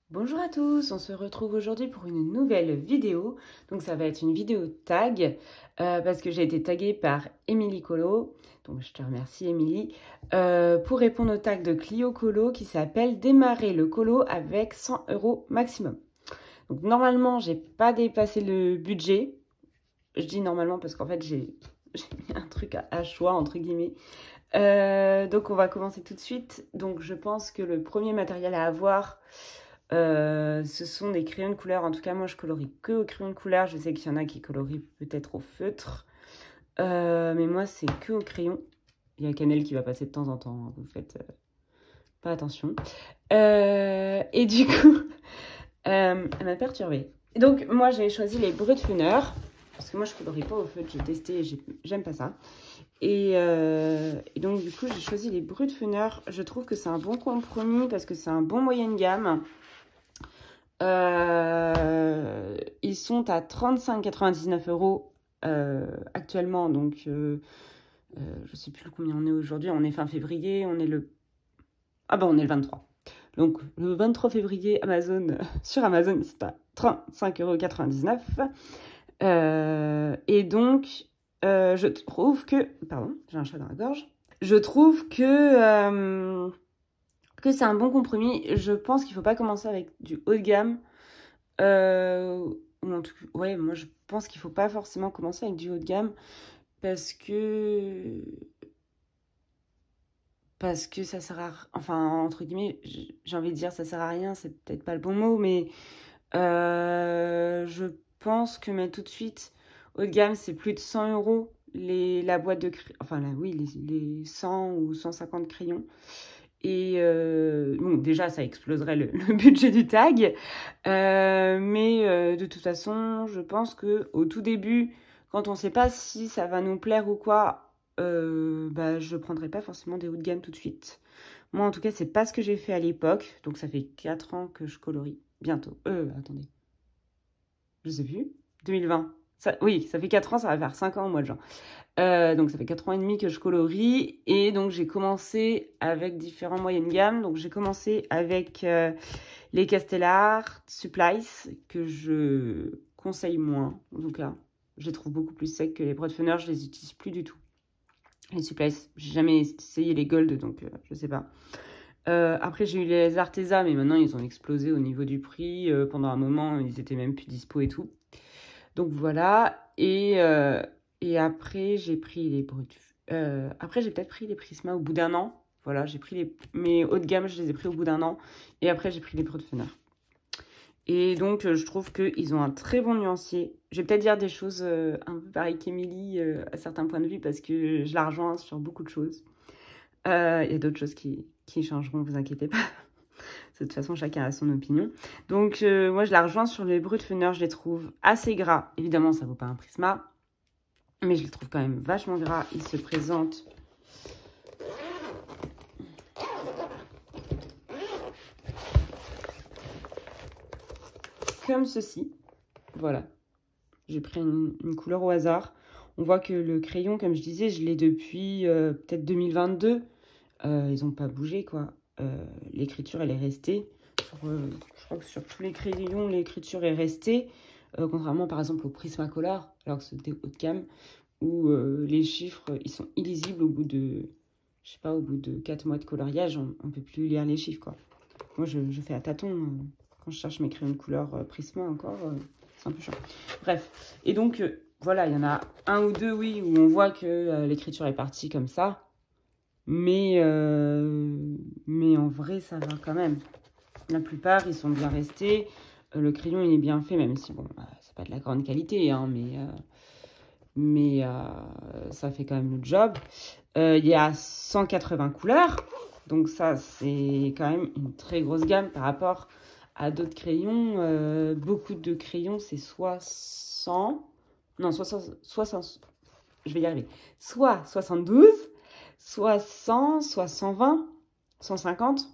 Bonjour à tous, on se retrouve aujourd'hui pour une nouvelle vidéo. Donc ça va être une vidéo tag parce que j'ai été taguée par Émilie Colo. Donc je te remercie Émilie pour répondre au tag de Clio Colo qui s'appelle démarrer le colo avec 100 € maximum. Donc normalement j'ai pas dépassé le budget. Je dis normalement parce qu'en fait j'ai mis un truc à choix entre guillemets. Donc on va commencer tout de suite. Donc je pense que le premier matériel à avoir ce sont des crayons de couleur. En tout cas, moi, je colorie que au crayon de couleur. Je sais qu'il y en a qui colorient peut-être au feutre. Mais moi, c'est que au crayon. Il y a Cannelle qui va passer de temps en temps. Hein, vous faites pas attention. Et du coup, elle m'a perturbée. Donc, moi, j'ai choisi les Brutfunner. Parce que moi, je colorie pas au feutre. J'ai testé et j'aime pas ça. Et donc, du coup, j'ai choisi les Brutfunner. Je trouve que c'est un bon compromis parce que c'est un bon moyen de gamme. Ils sont à 35,99 € actuellement, donc je sais plus combien on est aujourd'hui. On est fin février, on est le... Ah ben on est le 23. Donc le 23 février, sur Amazon, c'est à 35,99 €. Et donc, je trouve que... Pardon, j'ai un chat dans la gorge. Je trouve que c'est un bon compromis. Je pense qu'il ne faut pas commencer avec du haut de gamme. Ouais, moi je pense qu'il ne faut pas forcément commencer avec du haut de gamme parce que ça sert à... Enfin, entre guillemets, j'ai envie de dire ça sert à rien, c'est peut-être pas le bon mot, mais je pense que mettre tout de suite haut de gamme, c'est plus de 100 € la boîte de crayons. Enfin, là, oui, les 100 ou 150 crayons. Et bon, déjà, ça exploserait le budget du tag. Mais de toute façon, je pense qu'au tout début, quand on ne sait pas si ça va nous plaire ou quoi, je ne prendrai pas forcément des hauts de gamme tout de suite. Moi, en tout cas, c'est pas ce que j'ai fait à l'époque. Donc, ça fait 4 ans que je colorie. Bientôt. Attendez. Je sais plus. 2020. Oui, ça fait 4 ans, ça va faire 5 ans au mois de juin. Donc ça fait 4 ans et demi que je colorie et donc j'ai commencé avec différents moyennes gammes. Donc j'ai commencé avec les Castellar Supplies que je conseille moins. En tout cas, je les trouve beaucoup plus secs que les Brutfunner. Je les utilise plus du tout. Les Supplies, j'ai jamais essayé les Gold donc je sais pas. Après j'ai eu les Arteza mais maintenant ils ont explosé au niveau du prix. Pendant un moment ils étaient même plus dispo et tout. Donc voilà, et après, j'ai pris les après, j'ai peut-être pris les Prisma au bout d'un an. Voilà, j'ai pris mes hauts de gamme, je les ai pris au bout d'un an. Et après, j'ai pris les Brutfunner. Et donc, je trouve qu'ils ont un très bon nuancier. Je vais peut-être dire des choses un peu pareilles qu'Emilie à certains points de vue parce que je la rejoins sur beaucoup de choses. Il y a d'autres choses qui changeront, vous inquiétez pas. De toute façon, chacun a son opinion. Donc, moi, je la rejoins sur les Brutfunner. Je les trouve assez gras. Évidemment, ça ne vaut pas un Prisma. Mais je les trouve quand même vachement gras. Ils se présentent... comme ceci. Voilà. J'ai pris une couleur au hasard. On voit que le crayon, comme je disais, je l'ai depuis peut-être 2022. Ils n'ont pas bougé, quoi. L'écriture, elle est restée. Je crois que sur tous les crayons, l'écriture est restée. Contrairement, par exemple, au Prismacolor, alors que c'était haut de gamme, où les chiffres, ils sont illisibles au bout de... Je sais pas, au bout de 4 mois de coloriage, on ne peut plus lire les chiffres, quoi. Moi, je fais à tâtons. Quand je cherche mes crayons de couleur Prisma encore, c'est un peu chiant. Bref. Et donc, voilà, il y en a un ou deux, oui, où on voit que l'écriture est partie comme ça. Mais en vrai, ça va quand même. La plupart, ils sont bien restés. Le crayon, il est bien fait, même si, bon, c'est pas de la grande qualité, hein, mais ça fait quand même le job. Il y a 180 couleurs. Donc ça, c'est quand même une très grosse gamme par rapport à d'autres crayons. Beaucoup de crayons, c'est soit 100... Non, je vais y arriver. Soit 72, soit 100, soit 120, 150,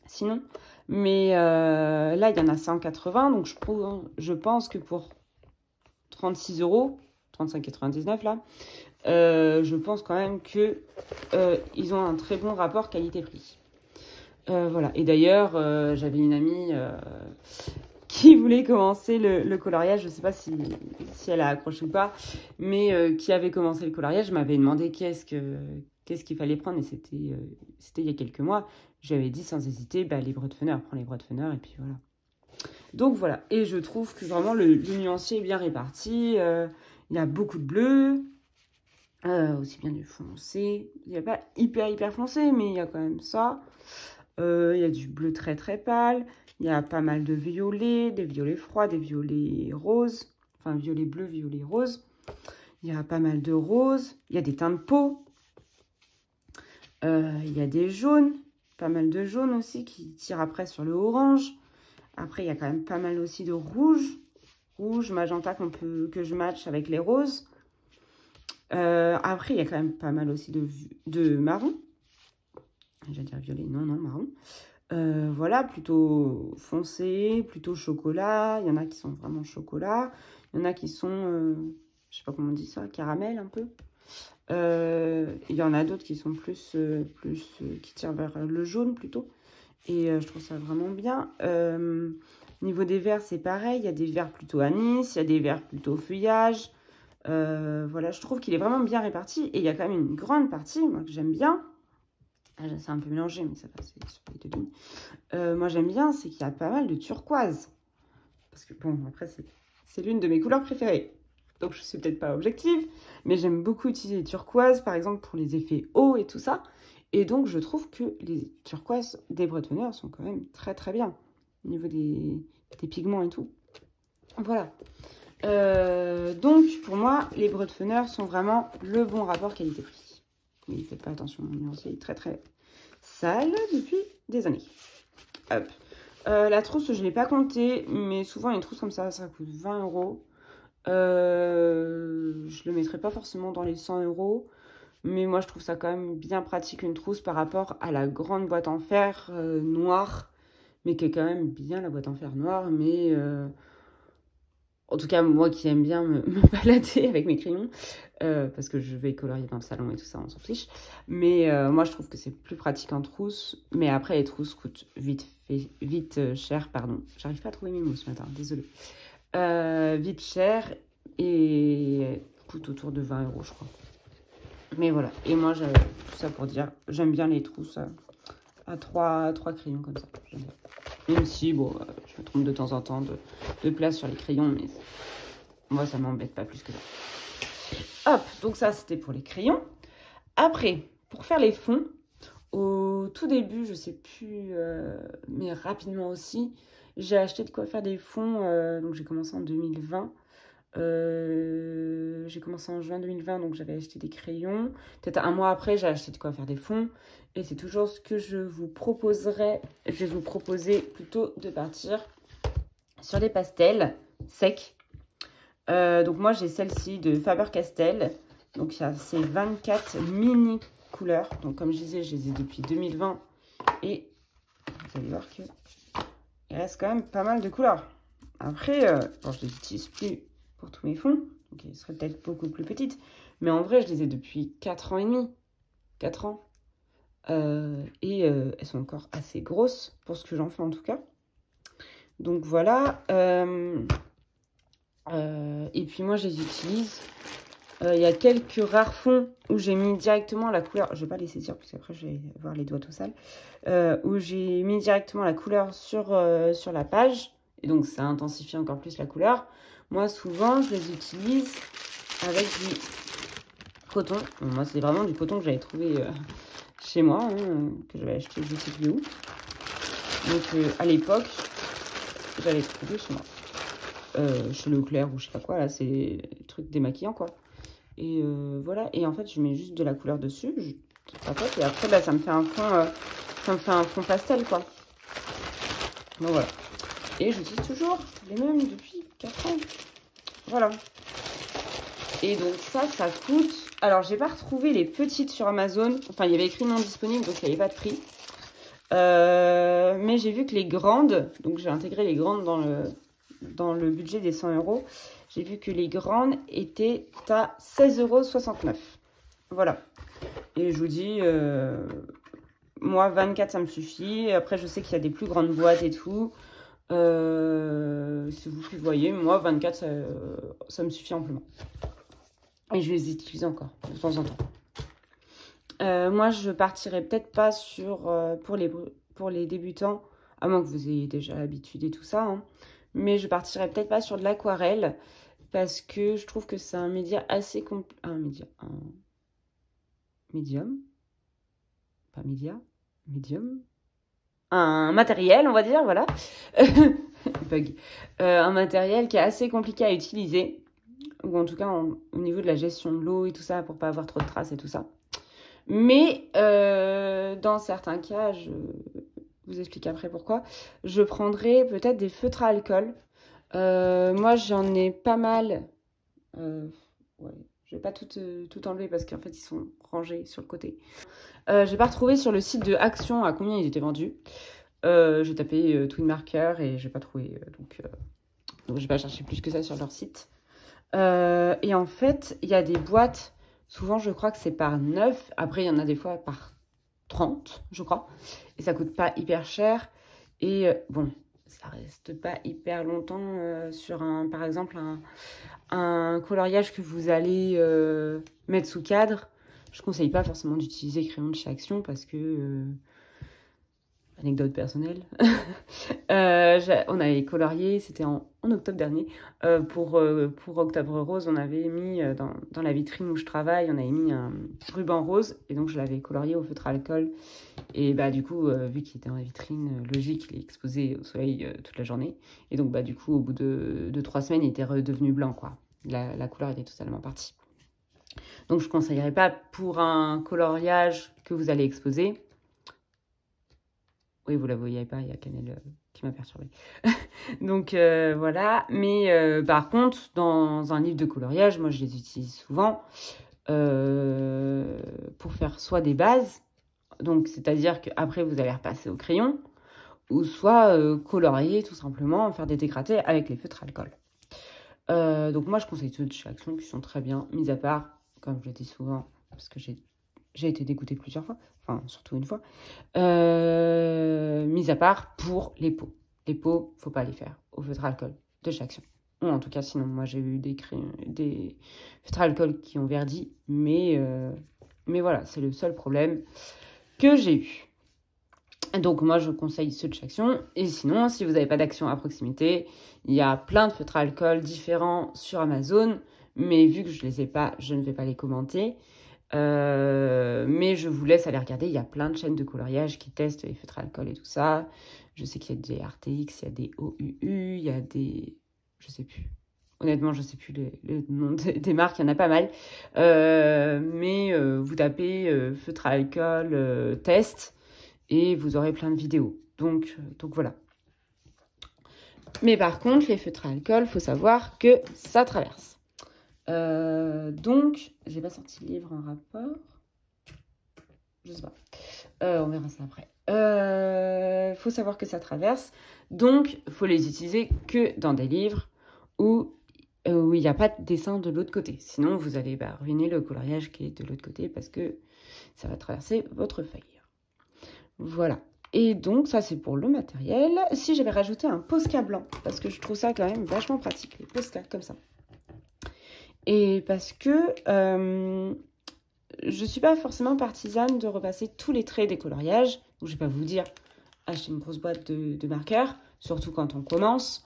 sinon. Mais là, il y en a 180. Donc je pense que pour 36 €, 35,99 là, je pense quand même que ils ont un très bon rapport qualité-prix. Voilà. Et d'ailleurs, j'avais une amie qui voulait commencer le coloriage. Je ne sais pas si elle a accroché ou pas, mais qui avait commencé le coloriage, m'avait demandé qu'est-ce qu'il fallait prendre. Et c'était il y a quelques mois. J'avais dit sans hésiter, bah, les Brodfener, prends les Brodfener et puis voilà. Donc voilà, et je trouve que vraiment le nuancier est bien réparti. Il y a beaucoup de bleu, aussi bien du foncé. Il n'y a pas hyper foncé, mais il y a quand même ça. Il y a du bleu très pâle. Il y a pas mal de violets, des violets froids, des violets roses. Enfin, violet bleu, violet rose. Il y a pas mal de roses. Il y a des teints de peau. Il y a des jaunes. Pas mal de jaunes aussi qui tirent après sur le orange. Après, il y a quand même pas mal aussi de rouge. Rouge, magenta que je matche avec les roses. Après, il y a quand même pas mal aussi de marron. J'allais dire violet, non, marron. Voilà, plutôt foncé, plutôt chocolat. Il y en a qui sont vraiment chocolat. Il y en a qui sont, je sais pas comment on dit ça, caramel un peu. Il y en a d'autres qui sont plus qui tirent vers le jaune plutôt. Et je trouve ça vraiment bien. Niveau des verts, c'est pareil. Il y a des verts plutôt anis, il y a des verts plutôt feuillage. Voilà, je trouve qu'il est vraiment bien réparti. Et il y a quand même une grande partie, moi, que j'aime bien. C'est un peu mélangé, mais ça passe sur les deux lignes. Moi, j'aime bien, c'est qu'il y a pas mal de turquoise. Parce que, bon, après, c'est l'une de mes couleurs préférées. Donc, je suis peut-être pas objective, mais j'aime beaucoup utiliser les turquoises, par exemple, pour les effets hauts et tout ça. Et donc, je trouve que les turquoises des Brodfener sont quand même très bien. Au niveau des pigments et tout. Voilà. Donc, pour moi, les Brodfener sont vraiment le bon rapport qualité-prix. Mais faites pas attention, mon nuancier est très sale depuis des années. Hop. La trousse, je ne l'ai pas comptée, mais souvent, une trousse comme ça coûte 20 €. Je le mettrai pas forcément dans les 100 €. Mais moi, je trouve ça quand même bien pratique, une trousse, par rapport à la grande boîte en fer noire. Mais qui est quand même bien la boîte en fer noire. Mais en tout cas, moi qui aime bien me balader avec mes crayons. Parce que je vais colorier dans le salon et tout ça, on s'en fiche. Mais moi, je trouve que c'est plus pratique en trousse. Mais après, les trousses coûtent vite cher, pardon. J'arrive pas à trouver mes mots ce matin, désolée. Vite cher et coûte autour de 20 €, je crois. Mais voilà, et moi, tout ça pour dire, j'aime bien les trousses à trois crayons comme ça. Même si, bon, je me trompe de temps en temps de place sur les crayons, mais moi, ça m'embête pas plus que ça. Hop, donc ça, c'était pour les crayons. Après, pour faire les fonds, au tout début, je sais plus, mais rapidement aussi, j'ai acheté de quoi faire des fonds. Donc, j'ai commencé en 2020. J'ai commencé en juin 2020, donc j'avais acheté des crayons. Peut-être un mois après, j'ai acheté de quoi faire des fonds. Et c'est toujours ce que je vous proposerai. Je vais vous proposer plutôt de partir sur des pastels secs. Donc moi, j'ai celle-ci de Faber-Castell. Donc c'est 24 mini couleurs. Donc comme je disais, je les ai depuis 2020. Et vous allez voir que il reste quand même pas mal de couleurs. Après, bon, je les utilise plus pour tous mes fonds, donc elles seraient peut-être beaucoup plus petites, mais en vrai, je les ai depuis 4 ans et demi, 4 ans, et elles sont encore assez grosses, pour ce que j'en fais en tout cas. Donc voilà, et puis moi, je les utilise. Il y a quelques rares fonds où j'ai mis directement la couleur, je vais pas les saisir, parce qu'après, je vais voir les doigts tout sales, où j'ai mis directement la couleur sur la page, et donc ça intensifie encore plus la couleur. Moi, souvent, je les utilise avec du coton. Bon, moi, c'est vraiment du coton que j'avais trouvé chez moi, hein, que j'avais acheté je sais plus où. Donc, à l'époque, j'avais trouvé chez moi. Chez Leclerc ou je sais pas quoi, là, c'est des trucs démaquillants, quoi. Et voilà. Et en fait, je mets juste de la couleur dessus. Et après, bah, ça me fait un fond pastel, quoi. Donc, voilà. Et j'utilise toujours les mêmes depuis 4 ans. Voilà. Et donc ça coûte... Alors, j'ai pas retrouvé les petites sur Amazon. Enfin, il y avait écrit non disponible, donc il n'y avait pas de prix. Mais j'ai vu que les grandes... Donc, j'ai intégré les grandes dans le budget des 100 €. J'ai vu que les grandes étaient à 16,69 €. Voilà. Et je vous dis... moi, 24, ça me suffit. Après, je sais qu'il y a des plus grandes boîtes et tout. C'est vous qui voyez. Moi, 24, ça me suffit amplement. Et je les utilise encore, de temps en temps. Moi, je partirais peut-être pas sur pour les débutants, à moins que vous ayez déjà l'habitude et tout ça. Hein. Mais je partirais peut-être pas sur de l'aquarelle, parce que je trouve que c'est un média assez un médium. Pas média, médium. Un matériel, on va dire, voilà. Bug. Un matériel qui est assez compliqué à utiliser. Ou en tout cas, au niveau de la gestion de l'eau et tout ça, pour pas avoir trop de traces et tout ça. Mais dans certains cas, je vous explique après pourquoi, je prendrai peut-être des feutres à alcool. Moi, j'en ai pas mal. Ouais, je vais pas tout enlever parce qu'en fait, ils sont rangés sur le côté. J'ai pas retrouvé sur le site de Action à combien ils étaient vendus. J'ai tapé Twin Marker et j'ai pas trouvé. Donc j'ai pas cherché plus que ça sur leur site. Et en fait, il y a des boîtes. Souvent, je crois que c'est par 9. Après, il y en a des fois par 30, je crois. Et ça coûte pas hyper cher. Et bon, ça reste pas hyper longtemps sur par exemple, un coloriage que vous allez mettre sous cadre. Je conseille pas forcément d'utiliser crayon de chez Action parce que... anecdote personnelle. On avait colorié, c'était en octobre dernier. Pour Octobre Rose, on avait mis dans la vitrine où je travaille, on avait mis un ruban rose. Et donc, je l'avais colorié au feutre à alcool. Et bah, du coup, vu qu'il était dans la vitrine, logique, il est exposé au soleil toute la journée. Et donc, bah, du coup, au bout de 3 semaines, il était redevenu blanc, quoi. La couleur était totalement partie. Donc, je ne conseillerais pas pour un coloriage que vous allez exposer. Oui, vous la voyez pas, il y a Canel qui m'a perturbée. Donc, voilà. Mais par contre, dans un livre de coloriage, moi, je les utilise souvent pour faire soit des bases, donc c'est-à-dire qu'après, vous allez repasser au crayon, ou soit colorier, tout simplement, faire des dégradés avec les feutres à alcool. Donc, moi, je conseille ceux de chez Action qui sont très bien, mis à part, comme je le dis souvent, parce que j'ai été dégoûtée plusieurs fois, enfin surtout une fois, mis à part pour les pots. Les pots, faut pas les faire au feutre à alcool de chez Action. Ou en tout cas, sinon, moi j'ai eu des feutres à alcool qui ont verdi, mais voilà, c'est le seul problème que j'ai eu. Donc moi je conseille ceux de chez Action. Et sinon, si vous n'avez pas d'Action à proximité, il y a plein de feutres à alcool différents sur Amazon, mais vu que je les ai pas, je ne vais pas les commenter. Mais je vous laisse aller regarder, il y a plein de chaînes de coloriage qui testent les feutres à alcool et tout ça. Je sais qu'il y a des RTX, il y a des OUU, il y a des... je sais plus. Honnêtement, je sais plus les noms des marques, il y en a pas mal. Mais vous tapez feutre à alcool test et vous aurez plein de vidéos. Donc voilà. Mais par contre, les feutres à alcool, faut savoir que ça traverse. Donc, j'ai pas sorti le livre en rapport. Je sais pas. On verra ça après. Faut savoir que ça traverse. Donc, faut les utiliser que dans des livres où il n'y a pas de dessin de l'autre côté. Sinon, vous allez ruiner le coloriage qui est de l'autre côté parce que ça va traverser votre feuille. Voilà. Et donc, ça, c'est pour le matériel. Si j'avais rajouté un Posca blanc, parce que je trouve ça quand même vachement pratique, les Posca comme ça. Et parce que je suis pas forcément partisane de repasser tous les traits des coloriages. Donc, je vais pas vous dire acheter une grosse boîte de marqueurs, surtout quand on commence.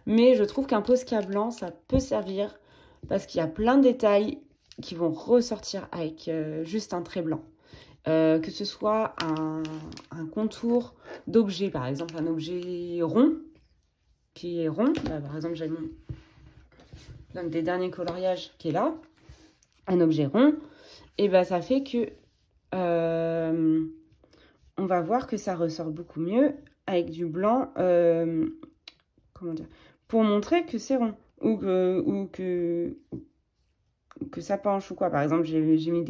Mais je trouve qu'un Posca blanc, ça peut servir parce qu'il y a plein de détails qui vont ressortir avec juste un trait blanc. Que ce soit un contour d'objet, par exemple un objet rond, qui est rond. Là, par exemple, j'ai l'un des derniers coloriages qui est là, un objet rond. Et ben ça fait que on va voir que ça ressort beaucoup mieux avec du blanc, comment dire, pour montrer que c'est rond ou que ça penche ou quoi. Par exemple, j'ai mis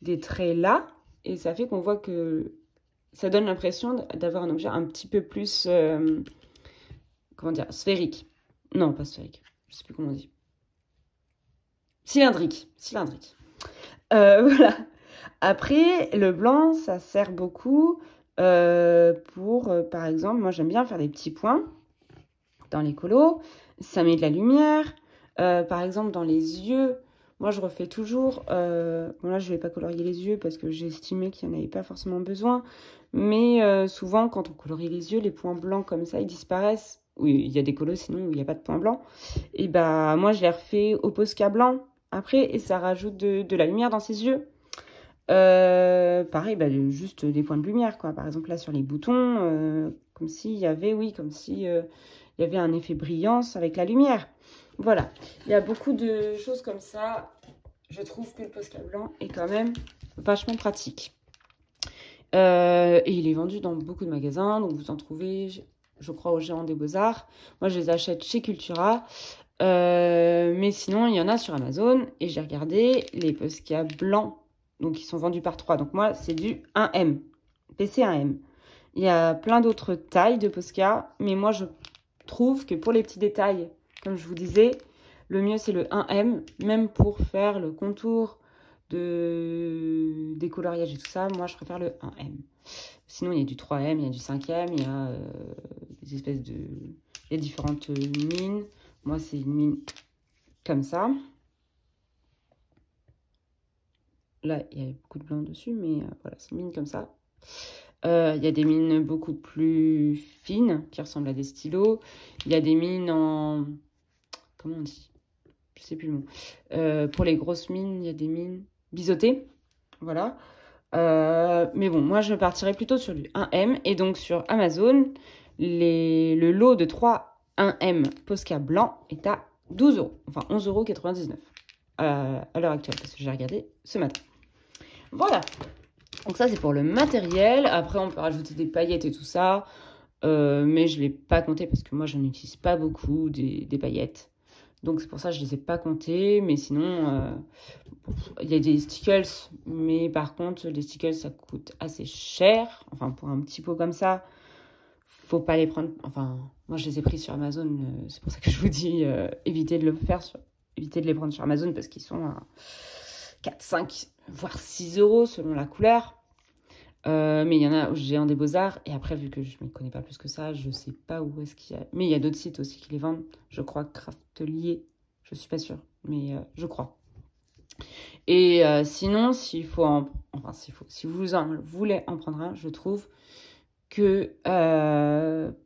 des traits là et ça fait qu'on voit que ça donne l'impression d'avoir un objet un petit peu plus, comment dire, sphérique. Non, pas sphérique, je sais plus comment on dit. Cylindrique. Voilà. Après, le blanc, ça sert beaucoup pour, par exemple, moi j'aime bien faire des petits points dans les colos. Ça met de la lumière. Par exemple, dans les yeux, moi je refais toujours... bon là, je vais pas colorier les yeux parce que j'ai estimé qu'il n'y en avait pas forcément besoin. Mais souvent, quand on colorie les yeux, les points blancs comme ça, ils disparaissent. Oui, il y a des colos sinon où il n'y a pas de points blancs. Et bah moi, je les refais au Posca blanc après et ça rajoute de la lumière dans ses yeux. Pareil, bah, juste des points de lumière, quoi. Par exemple, là, sur les boutons, comme s'il y avait, oui, comme si il y avait un effet brillance avec la lumière. Voilà. Il y a beaucoup de choses comme ça. Je trouve que le Posca blanc est quand même vachement pratique. Et il est vendu dans beaucoup de magasins, donc vous en trouvez, je crois, au Géant des Beaux-Arts. Moi, je les achète chez Cultura. Mais sinon, il y en a sur Amazon. Et j'ai regardé les Posca blancs. Donc, ils sont vendus par 3. Donc, moi, c'est du 1M. PC 1M. Il y a plein d'autres tailles de Posca. Mais moi, je trouve que pour les petits détails, comme je vous disais, le mieux, c'est le 1M. Même pour faire le contour des coloriages et tout ça, moi, je préfère le 1M. Sinon, il y a du 3M, il y a du 5M. Il y a des espèces de... Il y a différentes mines. Moi, c'est une mine comme ça. Là, il y a beaucoup de blanc dessus, mais voilà, c'est une mine comme ça. Il y a des mines beaucoup plus fines, qui ressemblent à des stylos. Il y a des mines en... Comment on dit? Je sais plus le mot. Pour les grosses mines, il y a des mines biseautées. Voilà. Mais bon, moi, je partirais plutôt sur du 1M. Et donc, sur Amazon, le lot de 3 1M Posca blanc est à 12 €. Enfin, 11,99 € à l'heure actuelle, parce que j'ai regardé ce matin. Voilà. Donc ça, c'est pour le matériel. Après, on peut rajouter des paillettes et tout ça. Mais je ne l'ai pas compté parce que moi, je n'utilise pas beaucoup des paillettes. Donc, c'est pour ça que je ne les ai pas comptées. Mais sinon, il y a des stickles. Mais par contre, les stickles, ça coûte assez cher. Enfin, pour un petit pot comme ça, faut pas les prendre... Enfin, moi, je les ai pris sur Amazon. C'est pour ça que je vous dis, évitez de le faire. Évitez de les prendre sur Amazon parce qu'ils sont à 4, 5, voire 6 € selon la couleur. Mais il y en a au Géant des Beaux-Arts. Et après, vu que je ne me connais pas plus que ça, je ne sais pas où est-ce qu'il y a. Mais il y a d'autres sites aussi qui les vendent. Je crois Craftelier. Je ne suis pas sûre. Mais je crois. Et sinon, s'il faut en... Enfin, si vous en voulez en prendre un, je trouve que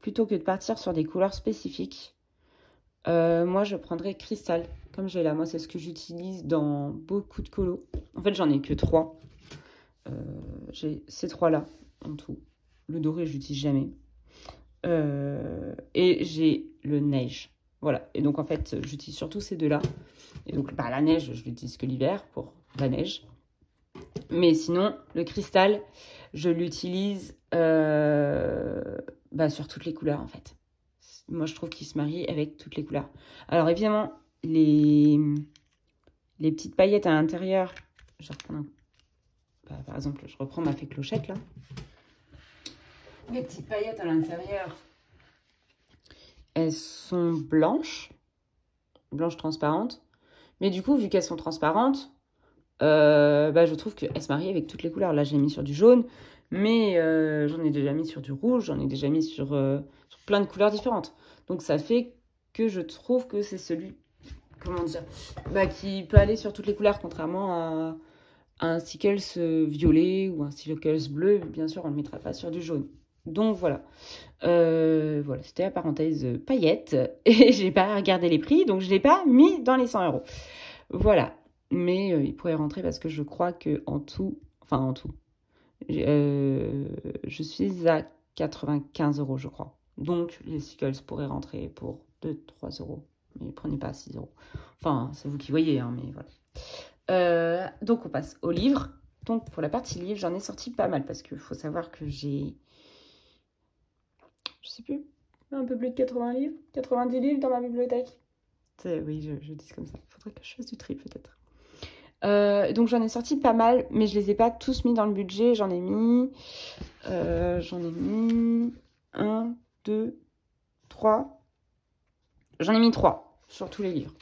plutôt que de partir sur des couleurs spécifiques, moi, je prendrais Cristal. Comme j'ai là, moi, c'est ce que j'utilise dans beaucoup de colos. En fait, j'en ai que 3. J'ai ces 3-là en tout. Le doré, je l'utilise jamais. Et j'ai le neige. Voilà. Et donc, en fait, j'utilise surtout ces 2-là. Et donc, bah, la neige, je l'utilise que l'hiver pour la neige. Mais sinon, le cristal, je l'utilise sur toutes les couleurs, en fait. Moi, je trouve qu'il se marie avec toutes les couleurs. Alors, évidemment, les petites paillettes à l'intérieur, je vais reprendre par exemple, je reprends ma fée clochette, là. Les petites paillettes à l'intérieur, elles sont blanches transparentes. Mais du coup, vu qu'elles sont transparentes, je trouve qu'elles se marient avec toutes les couleurs. Là, je l'ai mis sur du jaune, mais j'en ai déjà mis sur du rouge, j'en ai déjà mis sur plein de couleurs différentes. Donc, ça fait que je trouve que c'est celui, comment dire, qui peut aller sur toutes les couleurs, contrairement à un stickles violet ou un stickles bleu. Bien sûr, on ne le mettra pas sur du jaune. Donc, voilà. Voilà, c'était la parenthèse paillettes. Et j'ai pas regardé les prix, donc je ne l'ai pas mis dans les 100 €. Voilà. Mais il pourrait rentrer parce que je crois que en tout, je suis à 95 €, je crois. Donc, les stickles pourraient rentrer pour 2-3 €. Mais prenez pas 6 €. Enfin, c'est vous qui voyez, hein, mais voilà. Donc, on passe au livre. Donc, pour la partie livre, j'en ai sorti pas mal parce qu'il faut savoir que j'ai, je sais plus, un peu plus de 80 livres, 90 livres dans ma bibliothèque. Oui, je dis comme ça. Il faudrait que je fasse du tri, peut-être. Donc, j'en ai sorti pas mal, mais je les ai pas tous mis dans le budget. J'en ai mis 1, 2, 3. J'en ai mis 3 sur tous les livres.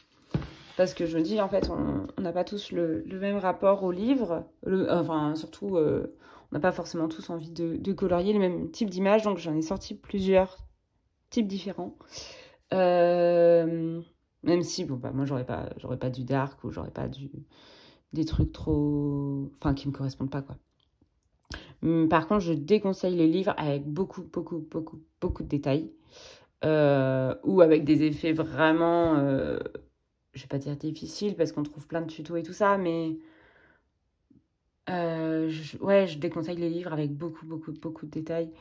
Parce que je me dis, en fait, on n'a pas tous le même rapport au livre. Enfin, surtout, on n'a pas forcément tous envie de colorier le même type d'image. Donc, j'en ai sorti plusieurs types différents. Même si, bon, bah, moi, j'aurais pas du dark ou j'aurais pas des trucs trop... Enfin, qui me correspondent pas, quoi. Par contre, je déconseille les livres avec beaucoup de détails. Ou avec des effets vraiment... je vais pas dire difficiles, parce qu'on trouve plein de tutos et tout ça, mais... ouais, je déconseille les livres avec beaucoup de détails,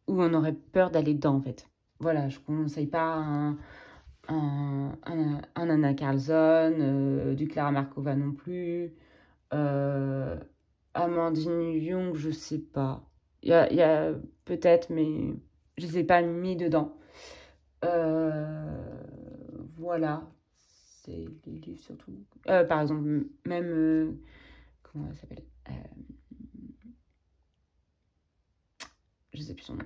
où on aurait peur d'aller dedans, en fait. Voilà, je conseille pas un Anna Carlson, du Clara Markova non plus, Amandine Young, je sais pas. Il y a peut-être, mais je les ai pas mis dedans. Voilà, c'est les livres surtout. Par exemple, même, comment elle s'appelle, je sais plus son nom.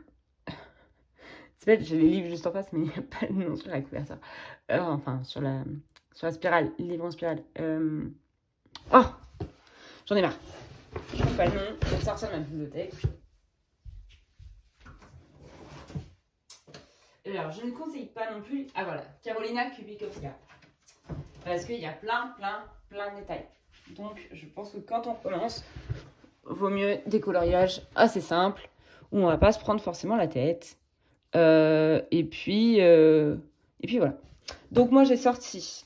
C'est bête, j'ai les livres juste en face, mais il n'y a pas le nom sur la couverture. Enfin, sur la spirale, le livre en spirale. Oh, j'en ai marre. Je trouve pas le nom, je vais le sortir de ma bibliothèque. Alors, je ne conseille pas non plus... Ah voilà, Carolina Kubikowska. Parce qu'il y a plein de détails. Donc, je pense que quand on commence, vaut mieux des coloriages assez simples, où on va pas se prendre forcément la tête. Et puis voilà. Donc, moi, j'ai sorti...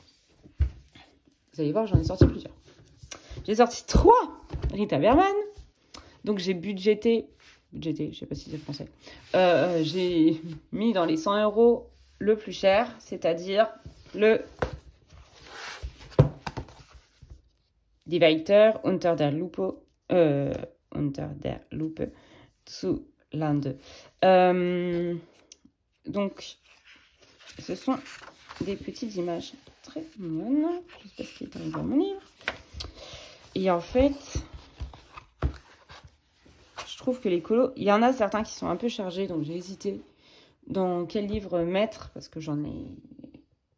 Vous allez voir, j'en ai sorti plusieurs. J'ai sorti 3 Rita Berman. Donc, j'ai budgété, je sais pas si c'est français. J'ai mis dans les 100 € le plus cher, c'est-à-dire le Die Weiter unter der Lupe zu Lande. Donc, ce sont des petites images très mignonnes. Je sais pas ce qui est arrivé dans mon livre. Et en fait, je trouve que les colos, il y en a certains qui sont un peu chargés, donc j'ai hésité dans quel livre mettre, parce que j'en ai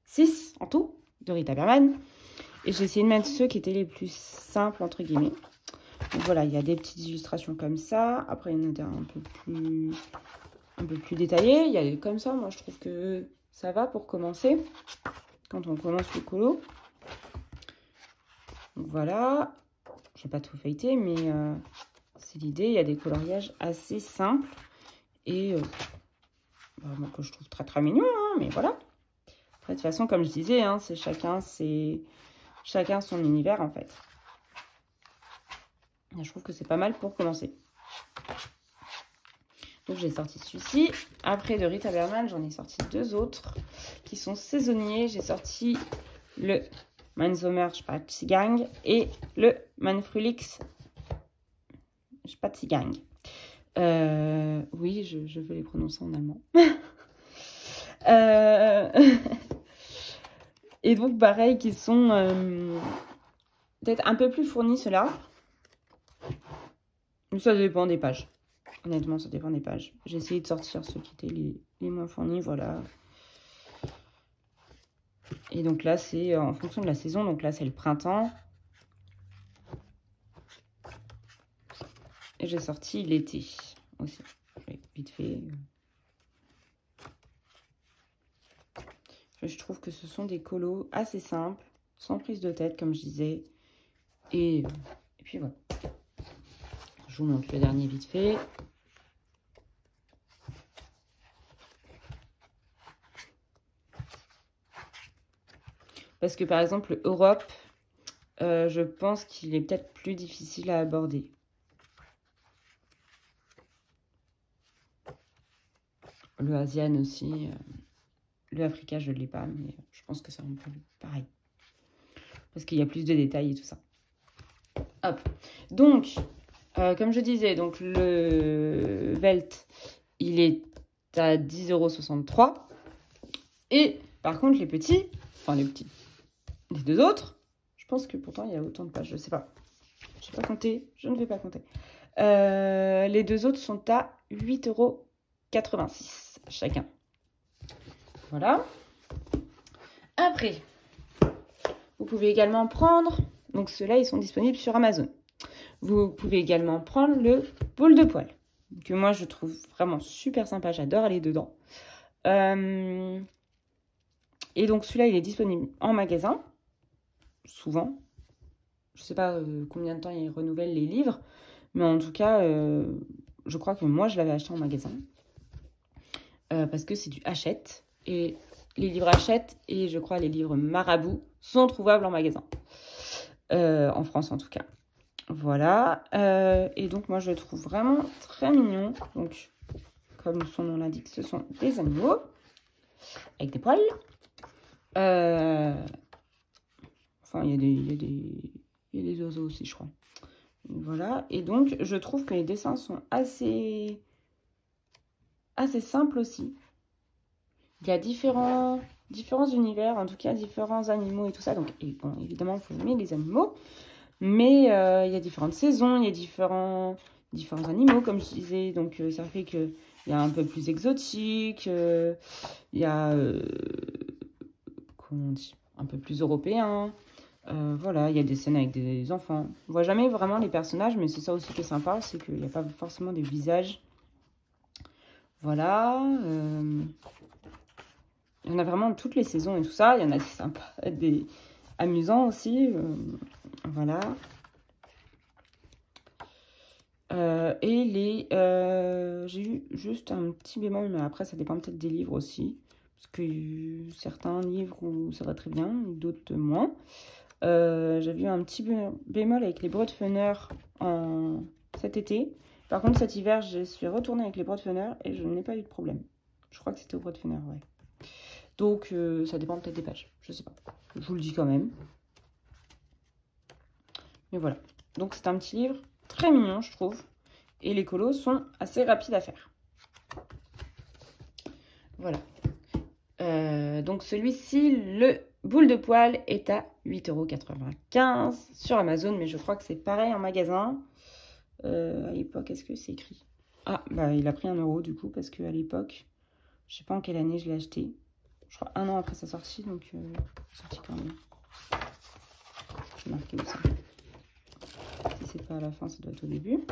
6 en tout, de Rita Berman. Et j'ai essayé de mettre ceux qui étaient les plus simples, entre guillemets. Donc voilà, il y a des petites illustrations comme ça. Après, il y en a des un peu plus détaillées. Il y a des comme ça, moi je trouve que ça va pour commencer, quand on commence le colo. Donc voilà, je vais pas tout feuilleter, mais c'est l'idée. Il y a des coloriages assez simples et moi, que je trouve très mignon, hein, mais voilà. Après, de toute façon, comme je disais, hein, c'est chacun son univers en fait. Et je trouve que c'est pas mal pour commencer. Donc j'ai sorti celui-ci. Après de Rita Berman, j'en ai sorti 2 autres qui sont saisonniers. J'ai sorti le Mein Sommer Spaziergang et le Mein Frühlings Spaziergang. Oui, je veux les prononcer en allemand. Et donc pareil, qui sont peut-être un peu plus fournis ceux-là. Ça dépend des pages. Honnêtement, ça dépend des pages. J'ai essayé de sortir ceux qui étaient les moins fournis, voilà. Et donc là, c'est en fonction de la saison. Donc là, c'est le printemps. Et j'ai sorti l'été aussi. Vite fait. Je trouve que ce sont des colos assez simples, sans prise de tête, comme je disais. Et puis voilà. Je vous montre le dernier vite fait. Parce que par exemple, Europe, je pense qu'il est peut-être plus difficile à aborder. Le Asian aussi. Le Africa, je ne l'ai pas, mais je pense que c'est un peu pareil. Parce qu'il y a plus de détails et tout ça. Hop. Donc, comme je disais, donc le Welt, il est à 10,63 €. Et par contre, les petits, les 2 autres, je pense que pourtant il y a autant de pages, je sais pas. Je n'ai pas compté, je ne vais pas compter. Les 2 autres sont à 8,86 € chacun. Voilà. Après, vous pouvez également prendre, donc ceux-là, ils sont disponibles sur Amazon. Vous pouvez également prendre le bol de poil, que moi, je trouve vraiment super sympa. J'adore aller dedans. Et donc, celui-là, il est disponible en magasin, souvent. Je ne sais pas combien de temps ils renouvellent les livres, mais en tout cas, je crois que moi, je l'avais acheté en magasin. Parce que c'est du Hachette. Et les livres Hachette et je crois les livres Marabout sont trouvables en magasin. En France, en tout cas. Voilà. Et donc, moi, je le trouve vraiment très mignon. Donc, comme son nom l'indique, ce sont des animaux avec des poils. Enfin, il y a des oiseaux aussi, je crois. Voilà. Et donc, je trouve que les dessins sont assez simples aussi. Il y a différents univers, en tout cas, différents animaux et tout ça. Donc, bon, évidemment, il faut aimer les animaux. Mais il y a différentes saisons, il y a différents animaux, comme je disais. Donc, ça fait qu'il y a un peu plus exotique. Il y a, comment on dit, un peu plus européen. Voilà, il y a des scènes avec des enfants. On voit jamais vraiment les personnages, mais c'est ça aussi qui est sympa, c'est qu'il n'y a pas forcément des visages. Voilà. Il y en a vraiment toutes les saisons et tout ça. Il y en a des sympas, des amusants aussi. Voilà. Et j'ai eu juste un petit bémol, mais après ça dépend peut-être des livres aussi. Parce que certains livres où ça va très bien, d'autres moins. J'avais eu un petit bémol avec les Broadfunner cet été. Par contre, cet hiver, je suis retournée avec les Broadfunner et je n'ai pas eu de problème. Je crois que c'était au Broadfunner, ouais. Donc, ça dépend peut-être des pages. Je sais pas. Je vous le dis quand même. Mais voilà. Donc, c'est un petit livre très mignon, je trouve. Et les colos sont assez rapides à faire. Voilà. Donc, celui-ci, le boule de poil, est à 8,95 € sur Amazon. Mais je crois que c'est pareil en magasin. À l'époque, est-ce que c'est écrit? Ah, bah, il a pris 1 € du coup, parce qu'à l'époque, je sais pas en quelle année je l'ai acheté. Je crois 1 an après sa sortie, donc sortie quand même. Je vais marquer où ça. Si c'est pas à la fin, ça doit être au début.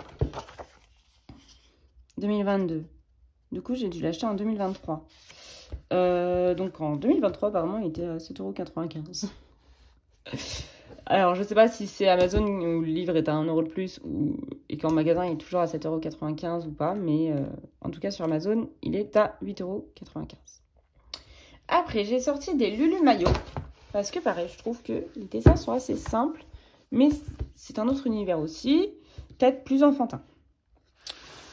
2022. Du coup, j'ai dû l'acheter en 2023. Donc en 2023, apparemment, il était à 7,95 €. Alors, je sais pas si c'est Amazon où le livre est à 1 € de plus et qu'en magasin, il est toujours à 7,95 € ou pas. Mais en tout cas, sur Amazon, il est à 8,95 €. Après, j'ai sorti des Lulu Mayo. Parce que pareil, je trouve que les dessins sont assez simples. Mais c'est un autre univers aussi. Peut-être plus enfantin.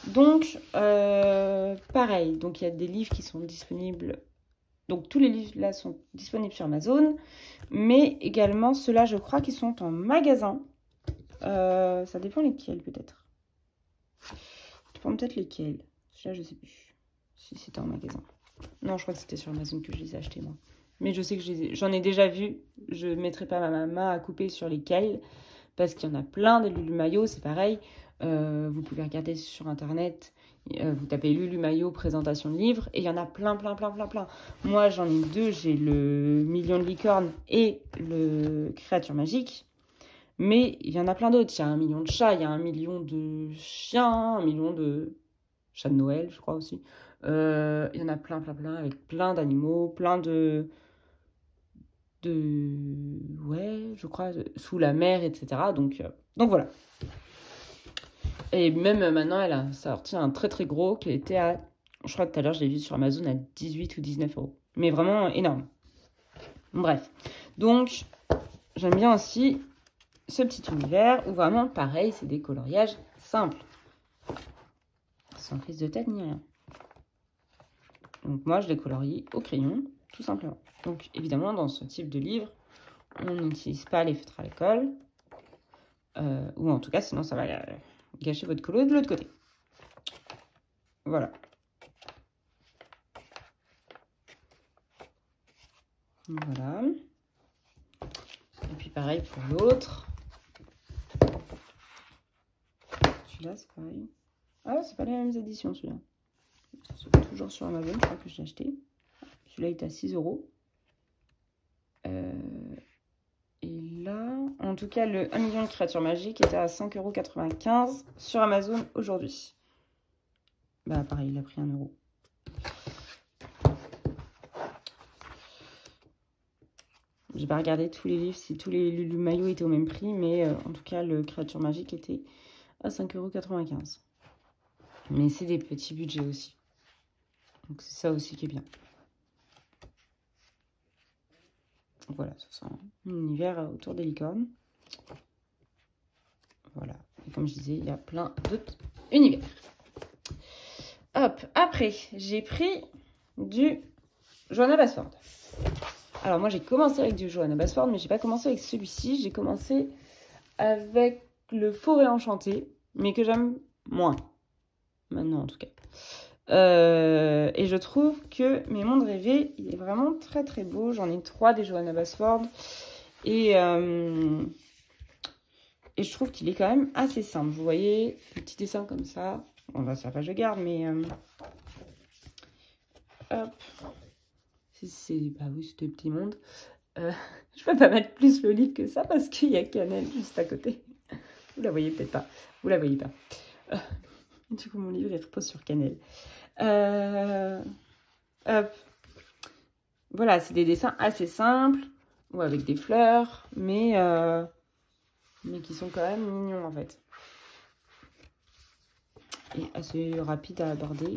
Donc, pareil. Donc, il y a des livres qui sont disponibles. Donc, tous les livres là sont disponibles sur Amazon. Mais également, ceux-là, je crois qu'ils sont en magasin. Ça dépend lesquels, peut-être. Ça dépend peut-être lesquels. Celui-là, je sais plus si c'était en magasin. Non, je crois que c'était sur Amazon que je les ai achetés, moi. Mais je sais que j'en ai déjà vu. Je ne mettrai pas ma main à couper sur lesquels. Parce qu'il y en a plein des Lulu Mayo, c'est pareil. Vous pouvez regarder sur Internet. Vous tapez Lulu Mayo, présentation de livres. Et il y en a plein. Moi, j'en ai 2. J'ai le Million de licornes et le Créature magique. Mais il y en a plein d'autres. Il y a 1 million de chats, il y a 1 million de chiens, 1 million de chats de Noël, je crois aussi. Il y en a plein, avec plein d'animaux, plein ouais, je crois, sous la mer, etc. Donc voilà. Et même maintenant, elle a sorti un très très gros qui était à, je crois que tout à l'heure, je l'ai vu sur Amazon à 18 ou 19 €. Mais vraiment énorme. Bref. Donc, j'aime bien aussi ce petit univers où vraiment, pareil, c'est des coloriages simples. Sans prise de tête ni rien. Donc moi, je les colorie au crayon, tout simplement. Donc évidemment, dans ce type de livre, on n'utilise pas les feutres à l'école. Ou en tout cas, sinon ça va gâcher votre colo de l'autre côté. Voilà. Voilà. Et puis pareil pour l'autre. Celui-là, c'est pareil. Ah, c'est pas les mêmes éditions, celui-là. C'est toujours sur Amazon, je crois que je l'ai acheté. Celui-là est à 6 €. Et En tout cas, le 1 million de créatures magiques était à 5,95 € sur Amazon aujourd'hui. Bah pareil, il a pris 1 €. J'ai pas regardé tous les livres, si tous les maillots étaient au même prix, mais en tout cas, le créature magique était à 5,95 €. Mais c'est des petits budgets aussi. Donc c'est ça aussi qui est bien. Voilà, ça sent un univers autour des licornes. Voilà. Et comme je disais, il y a plein d'autres univers. Hop, après, j'ai pris du Johanna Basford. Alors moi, j'ai commencé avec du Johanna Basford, mais j'ai pas commencé avec celui-ci. J'ai commencé avec le Forêt Enchantée, mais que j'aime moins. Maintenant, en tout cas. Et je trouve que mes mondes rêvés, il est vraiment très très beau. J'en ai 3 des Johanna Basford. Et je trouve qu'il est quand même assez simple. Vous voyez, les petits dessins comme ça. Bon, là, c'est la page de garde, mais... hop. Bah oui, c'est des petits mondes. Je peux pas mettre plus le livre que ça parce qu'il y a Cannelle juste à côté. Vous la voyez peut-être pas. Vous la voyez pas. Du coup, mon livre, il repose sur Cannelle. Hop. Voilà, c'est des dessins assez simples ou avec des fleurs, mais qui sont quand même mignons en fait. Et assez rapide à aborder.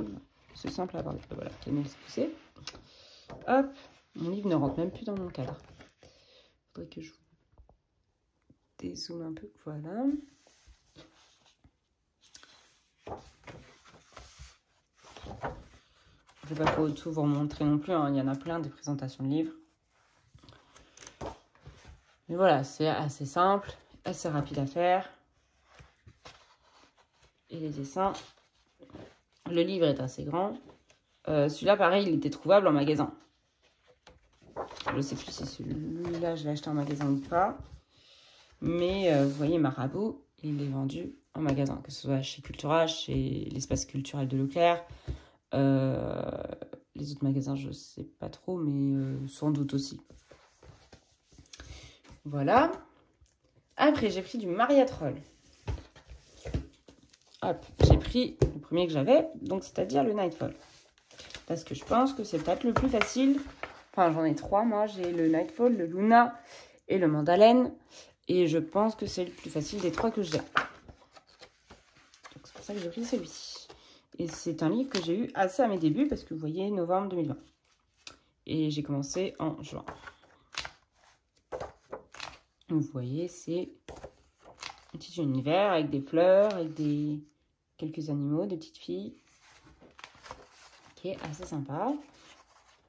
C'est simple à aborder. Voilà, Cannelle s'est poussé. Hop, mon livre ne rentre même plus dans mon cadre. Faudrait que je vous dézoome un peu. Voilà. Je ne vais pas tout vous remontrer non plus, hein. Il y en a plein des présentations de livres. Mais voilà, c'est assez simple, assez rapide à faire. Et les dessins. Le livre est assez grand. Celui-là, pareil, il était trouvable en magasin. Je ne sais plus si celui-là, je l'ai acheté en magasin ou pas. Mais vous voyez, Marabout, il est vendu en magasin. Que ce soit chez Cultura, chez l'espace culturel de Leclerc. Les autres magasins, je ne sais pas trop, mais sans doute aussi. Voilà. Après, j'ai pris du Maria Troll. Hop, j'ai pris le premier que j'avais, donc c'est-à-dire le Nightfall. Parce que je pense que c'est peut-être le plus facile. Enfin, j'en ai 3, moi. J'ai le Nightfall, le Luna et le Mandalène. Et je pense que c'est le plus facile des 3 que j'ai. Donc, c'est pour ça que j'ai pris celui-ci. Et c'est un livre que j'ai eu assez à mes débuts, parce que vous voyez, novembre 2020. Et j'ai commencé en juin. Vous voyez, c'est un petit univers avec des fleurs, avec quelques animaux, des petites filles, qui est assez sympa.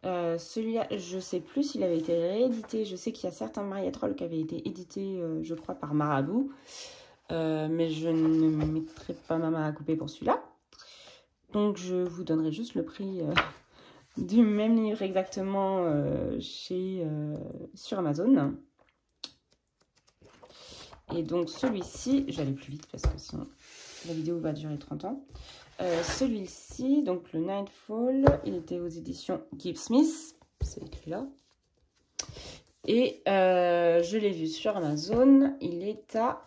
Celui-là, je ne sais plus s'il avait été réédité. Je sais qu'il y a certains Maria Troll qui avaient été édités, je crois, par Marabout. Mais je ne mettrai pas ma main à couper pour celui-là. Donc, je vous donnerai juste le prix du même livre exactement sur Amazon. Et donc, celui-ci, je vais aller plus vite parce que sinon, la vidéo va durer 30 ans. Celui-ci, donc le Nightfall, il était aux éditions Gibbs Smith. C'est écrit là. Et je l'ai vu sur Amazon. Il est à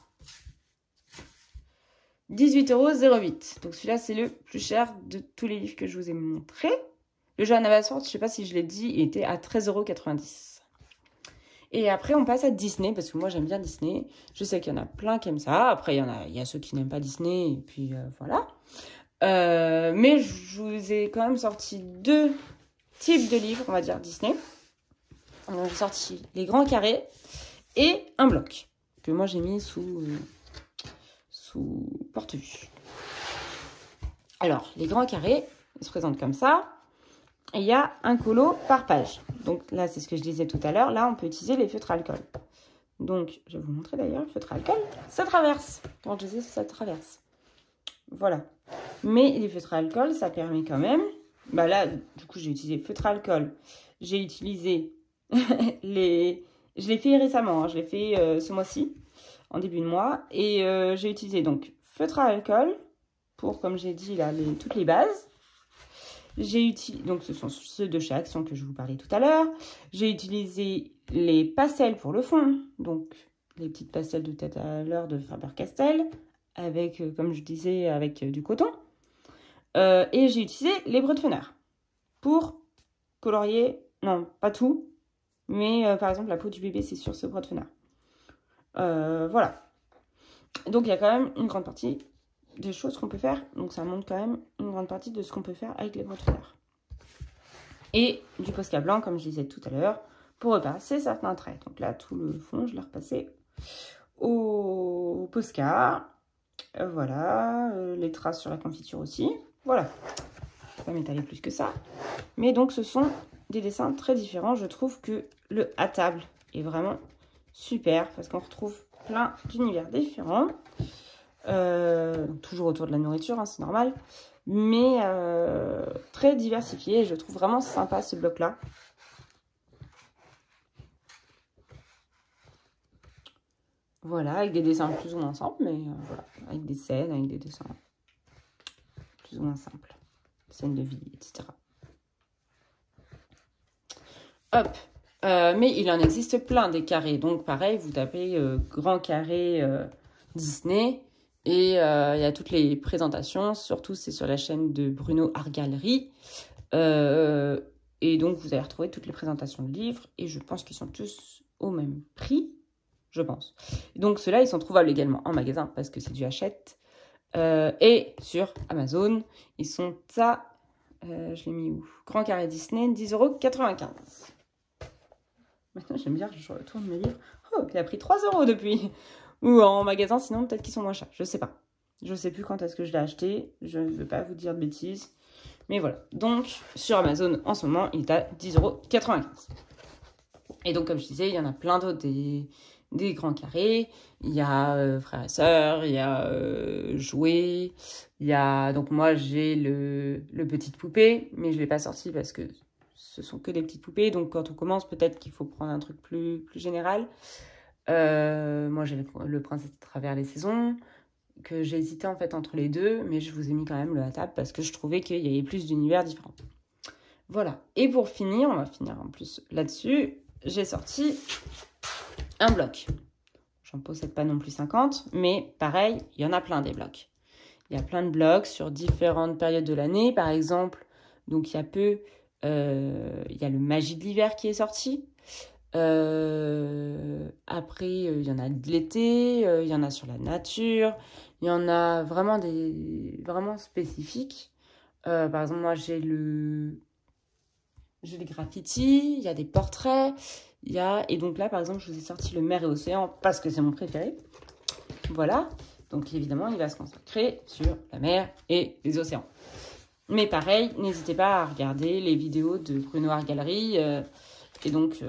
18,08 €. Donc celui-là, c'est le plus cher de tous les livres que je vous ai montrés. Le Johanna Basford, je ne sais pas si je l'ai dit, il était à 13,90 €. Et après, on passe à Disney, parce que moi, j'aime bien Disney. Je sais qu'il y en a plein qui aiment ça. Après, il y a ceux qui n'aiment pas Disney, et puis voilà. Mais je vous ai quand même sorti 2 types de livres, on va dire, Disney. Donc, j'ai sorti les grands carrés et un bloc, que moi, j'ai mis sous porte-vue. Alors, les grands carrés, ils se présentent comme ça. Et il y a un colo par page. Donc là, c'est ce que je disais tout à l'heure. Là, on peut utiliser les feutres à alcool. Donc, je vais vous montrer d'ailleurs, le feutre à alcool, ça traverse. Quand je disais, ça traverse. Voilà. Mais les feutres à alcool, ça permet quand même... Bah là, du coup, j'ai utilisé feutre à alcool. J'ai utilisé les... Je l'ai fait récemment, hein. Je l'ai fait ce mois-ci, en début de mois. Et j'ai utilisé donc feutre à alcool pour, comme j'ai dit, là, toutes les bases. J'ai utilisé, donc ce sont ceux de chez Action que je vous parlais tout à l'heure. J'ai utilisé les pastels pour le fond, donc les petites pastels de tête à l'heure de Faber-Castell, avec, comme je disais, avec du coton. Et j'ai utilisé les breux de fenard pour colorier, non, pas tout, mais par exemple la peau du bébé, c'est sur ce breux de fenard. Voilà. Donc il y a quand même une grande partie des choses qu'on peut faire. Donc ça montre quand même une grande partie de ce qu'on peut faire avec les breux de fenard. Et du Posca blanc, comme je disais tout à l'heure, pour repasser certains traits. Donc là, tout le fond, je l'ai repassé au Posca. Voilà, les traces sur la confiture aussi. Voilà, je ne vais pas m'étaler plus que ça. Mais donc, ce sont des dessins très différents. Je trouve que le à table est vraiment super parce qu'on retrouve plein d'univers différents. Toujours autour de la nourriture, hein, c'est normal. Mais très diversifié. Je trouve vraiment sympa ce bloc-là. Voilà, avec des dessins plus ou moins simples, mais voilà, avec des scènes, avec des dessins plus ou moins simples. Scènes de vie, etc. Hop, mais il en existe plein des carrés. Donc pareil, vous tapez grand carré Disney et il y a toutes les présentations. Surtout, c'est sur la chaîne de Bruno Argalerie. Et donc, vous allez retrouver toutes les présentations de livres. Et je pense qu'ils sont tous au même prix. Je pense. Donc ceux-là, ils sont trouvables également en magasin parce que c'est du Hachette. Et sur Amazon, ils sont à... je l'ai mis où? Grand carré Disney, 10,95 €. Maintenant, j'aime bien, je retourne mes livres. Oh, il a pris 3 € depuis. Ou en magasin, sinon peut-être qu'ils sont moins chers. Je sais pas. Je sais plus quand est-ce que je l'ai acheté. Je ne veux pas vous dire de bêtises. Mais voilà. Donc, sur Amazon, en ce moment, il est à 10,95 €. Et donc, comme je disais, il y en a plein d'autres des grands carrés, il y a frères et sœurs, il y a jouets, il y a... Donc moi, j'ai le petite poupée, mais je ne l'ai pas sorti parce que ce sont que des petites poupées. Donc quand on commence, peut-être qu'il faut prendre un truc plus général. Moi, j'ai le Princesse à travers les saisons, que j'ai hésité en fait entre les deux, mais je vous ai mis quand même le à table parce que je trouvais qu'il y avait plus d'univers différents. Voilà. Et pour finir, on va finir en plus là-dessus, j'ai sorti un bloc. J'en possède pas non plus 50, mais pareil, il y en a plein des blocs. Il y a plein de blocs sur différentes périodes de l'année. Par exemple, donc il y a peu, il y a le Magie de l'hiver qui est sorti. Après, il y en a de l'été, il y en a sur la nature. Il y en a vraiment vraiment spécifiques. Par exemple, moi, j'ai les graffitis, il y a des portraits. Et donc là, par exemple, je vous ai sorti le mer et océan parce que c'est mon préféré. Voilà. Donc évidemment, il va se consacrer sur la mer et les océans. Mais pareil, n'hésitez pas à regarder les vidéos de Bruno Argalerie. Et donc,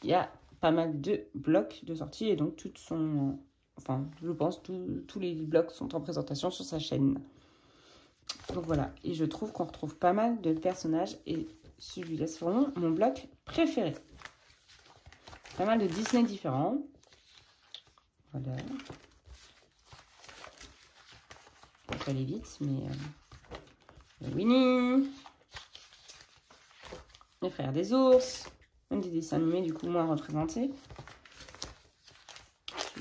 il y a pas mal de blocs de sortie. Et donc, toutes sont... Enfin, je pense, tous les blocs sont en présentation sur sa chaîne. Donc voilà. Et je trouve qu'on retrouve pas mal de personnages. Et celui-là, c'est vraiment mon bloc préféré. Pas mal de Disney différents. Voilà. Je vais aller vite, mais... Winnie. Les frères des ours. Même des dessins animés, du coup, moins représentés.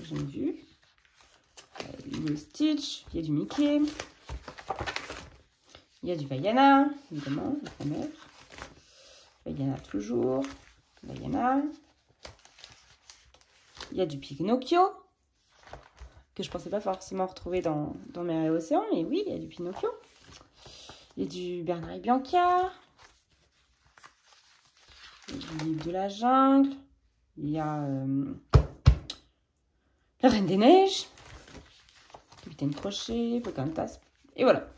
J'ai vu. Le Stitch. Il y a du Mickey. Il y a du Vaiana, évidemment, la mère. Vaiana toujours. Vaiana. Il y a du Pinocchio, que je ne pensais pas forcément retrouver dans Mer et Océan, mais oui, il y a du Pinocchio. Il y a du Bernard et Bianca. Il y a du Livre de la Jungle. Il y a la Reine des Neiges. Capitaine Crochet, Pocahontas. Et voilà.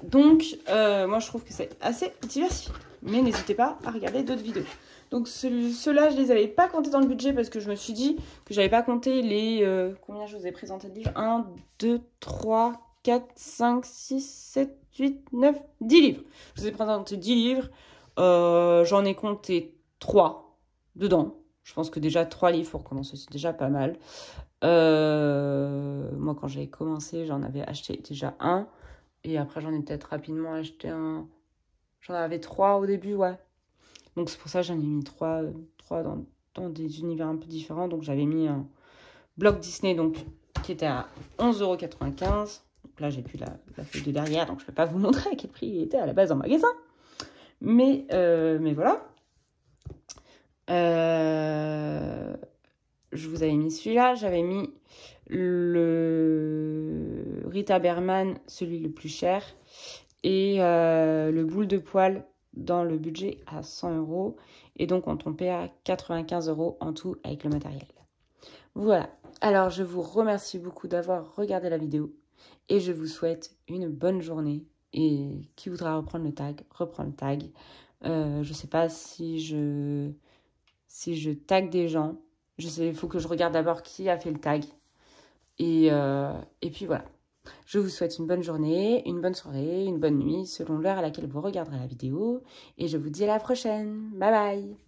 Donc, moi, je trouve que c'est assez diversifié. Mais n'hésitez pas à regarder d'autres vidéos. Donc, ceux-là, je ne les avais pas comptés dans le budget parce que je me suis dit que je n'avais pas compté les... combien je vous ai présenté de livres? 1, 2, 3, 4, 5, 6, 7, 8, 9, 10 livres. Je vous ai présenté 10 livres. J'en ai compté 3 dedans. Je pense que déjà 3 livres pour commencer, c'est déjà pas mal. Moi, quand j'avais commencé, j'en avais acheté déjà un. Et après, j'en ai peut-être rapidement acheté un. J'en avais 3 au début, ouais. Donc, c'est pour ça que j'en ai mis 3 dans des univers un peu différents. Donc j'avais mis un bloc Disney donc, qui était à 11,95 €. Donc là, j'ai plus la feuille de derrière, donc je ne peux pas vous montrer à quel prix il était à la base en magasin. Mais voilà. Je vous avais mis celui-là. J'avais mis le Rita Berman, celui le plus cher. Et le boule de poil dans le budget à 100 €. Et donc, on tombait à 95 € en tout avec le matériel. Voilà. Alors, je vous remercie beaucoup d'avoir regardé la vidéo. Et je vous souhaite une bonne journée. Et qui voudra reprendre le tag, reprend le tag. Je ne sais pas si je tag des gens. Il faut que je regarde d'abord qui a fait le tag. Et puis voilà. Je vous souhaite une bonne journée, une bonne soirée, une bonne nuit, selon l'heure à laquelle vous regarderez la vidéo. Et je vous dis à la prochaine. Bye bye!